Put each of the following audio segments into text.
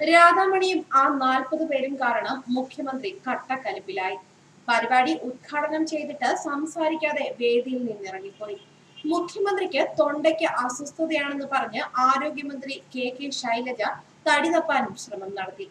രാധാമണിയും ആ 40 പേരും കാരണം മുഖ്യമന്ത്രി കട്ടക്കലിപ്പിലായി. പരിപാടി ഉദ്ഘാടനം ചെയ്തിട്ട് സംസാരിക്കാതെ വേദിയിൽ നിന്നിറങ്ങിപ്പോയി. മുഖ്യമന്ത്രിക്ക് തൊണ്ടയ്ക്ക് അസ്വസ്ഥതയാണെന്ന് പറഞ്ഞ് ആരോഗ്യമന്ത്രി കെ ശൈലജ തടി തപ്പാനും ശ്രമം നടത്തി.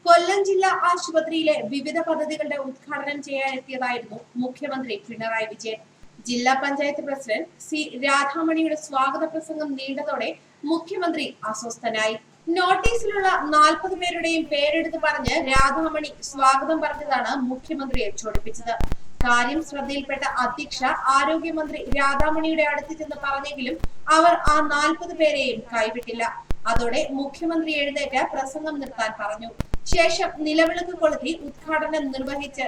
കൊല്ലം ജില്ലാ ആശുപത്രിയിലെ വിവിധ പദ്ധതികളുടെ ഉദ്ഘാടനം ചെയ്യാനെത്തിയതായിരുന്നു മുഖ്യമന്ത്രി പിണറായി വിജയൻ. ജില്ലാ പഞ്ചായത്ത് പ്രസിഡന്റ് സി രാധാമണിയുടെ സ്വാഗത പ്രസംഗം നീണ്ടതോടെ മുഖ്യമന്ത്രി അസ്വസ്ഥനായി. നോട്ടീസിലുള്ള 40 പേരുടെയും പേരെടുത്ത് പറഞ്ഞ് രാധാമണി സ്വാഗതം പറഞ്ഞതാണ് മുഖ്യമന്ത്രിയെ ചൊടിപ്പിച്ചത്. കാര്യം ശ്രദ്ധയിൽപ്പെട്ട അധ്യക്ഷ ആരോഗ്യമന്ത്രി രാധാമണിയുടെ അടുത്ത് ചെന്ന് പറഞ്ഞെങ്കിലും അവർ ആ 40 പേരെയും കൈവിട്ടില്ല. അതോടെ മുഖ്യമന്ത്രി എഴുന്നേറ്റ് പ്രസംഗം നിർത്താൻ പറഞ്ഞു. ശേഷം നിലവിളക്ക് കൊളുത്തി ഉദ്ഘാടനം നിർവഹിച്ച്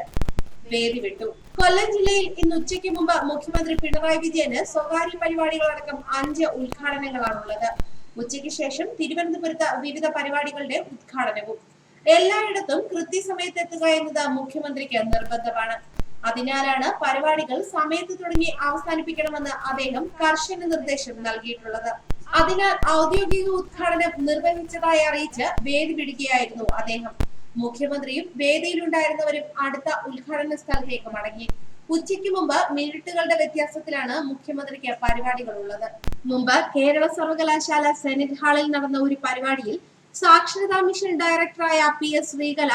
വേദി വിട്ടു. കൊല്ലം ജില്ലയിൽ ഇന്ന് ഉച്ചയ്ക്ക് മുമ്പ് മുഖ്യമന്ത്രി പിണറായി വിജയന് സ്വകാര്യ പരിപാടികളടക്കം 5 ഉദ്ഘാടനങ്ങളാണുള്ളത്. ഉച്ചയ്ക്ക് ശേഷം തിരുവനന്തപുരത്ത് വിവിധ പരിപാടികളുടെ ഉദ്ഘാടനവും. എല്ലായിടത്തും കൃത്യസമയത്ത് എത്തുക എന്നത് മുഖ്യമന്ത്രിക്ക് നിർബന്ധമാണ്. അതിനാലാണ് പരിപാടികൾ സമയത്ത് തുടങ്ങി അവസാനിപ്പിക്കണമെന്ന് അദ്ദേഹം കർശന നിർദ്ദേശം നൽകിയിട്ടുള്ളത്. അതിനാൽ ഔദ്യോഗിക ഉദ്ഘാടനം നിർവഹിച്ചതായി അറിയിച്ച് വേദി വിടുകയായിരുന്നു അദ്ദേഹം. മുഖ്യമന്ത്രിയും വേദിയിലുണ്ടായിരുന്നവരും അടുത്ത ഉദ്ഘാടന സ്ഥലത്തേക്ക് മടങ്ങി. ഉച്ചയ്ക്ക് മുമ്പ് മിനിറ്റുകളുടെ വ്യത്യാസത്തിലാണ് മുഖ്യമന്ത്രിക്ക് പരിപാടികൾ ഉള്ളത്. മുമ്പ് കേരള സർവകലാശാല സെനറ്റ് ഹാളിൽ നടന്ന ഒരു പരിപാടിയിൽ സാക്ഷരതാ മിഷൻ ഡയറക്ടറായ PS ശ്രീകല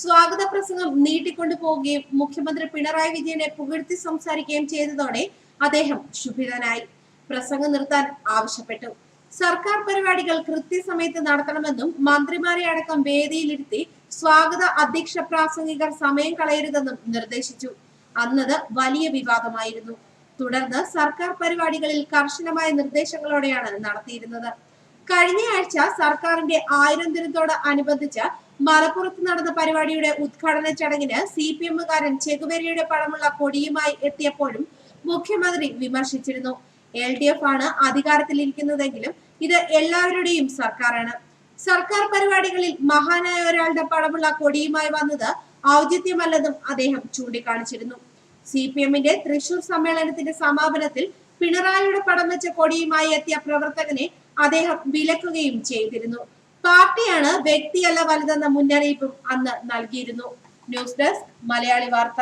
സ്വാഗത പ്രസംഗം നീട്ടിക്കൊണ്ടു പോവുകയും മുഖ്യമന്ത്രി പിണറായി വിജയനെ പുകഴ്ത്തി സംസാരിക്കുകയും ചെയ്തതോടെ അദ്ദേഹം ക്ഷുഭിതനായി. പ്രസംഗം നിർത്താൻ ആവശ്യപ്പെട്ടു. സർക്കാർ പരിപാടികൾ കൃത്യസമയത്ത് നടത്തണമെന്നും മന്ത്രിമാരെ അടക്കം വേദിയിലിരുത്തി സ്വാഗത അധ്യക്ഷ പ്രാസംഗികർ സമയം കളയരുതെന്നും നിർദ്ദേശിച്ചു. അന്നത് വലിയ വിവാദമായിരുന്നു. തുടർന്ന് സർക്കാർ പരിപാടികളിൽ കർശനമായ നിർദ്ദേശങ്ങളോടെയാണ് നടത്തിയിരുന്നത്. കഴിഞ്ഞ ആഴ്ച സർക്കാരിന്റെ 1000 ദിനത്തോട് അനുബന്ധിച്ച് മലപ്പുറത്ത് നടന്ന പരിപാടിയുടെ ഉദ്ഘാടന ചടങ്ങിന് CPM-കാരൻ ചെഗുവേരയുടെ പടമുള്ള കൊടിയുമായി എത്തിയപ്പോഴും മുഖ്യമന്ത്രി വിമർശിച്ചിരുന്നു. LDF ആണ് അധികാരത്തിലിരിക്കുന്നതെങ്കിലും ഇത് എല്ലാവരുടെയും സർക്കാരാണ്. സർക്കാർ പരിപാടികളിൽ മഹാനായ ഒരാളുടെ പടമുള്ള കൊടിയുമായി വന്നത് ഔചിത്യമല്ലെന്നും അദ്ദേഹം ചൂണ്ടിക്കാണിച്ചിരുന്നു. CPM-ന്റെ തൃശൂർ സമ്മേളനത്തിന്റെ സമാപനത്തിൽ പിണറായിയുടെ പടം വെച്ച കൊടിയുമായി എത്തിയ പ്രവർത്തകനെ അദ്ദേഹം വിലക്കുകയും ചെയ്തിരുന്നു. പാർട്ടിയാണ്, വ്യക്തിയല്ല വലുതെന്ന മുന്നറിയിപ്പും അന്ന് നൽകിയിരുന്നു. ന്യൂസ് ഡെസ്ക് മലയാളി വാർത്ത.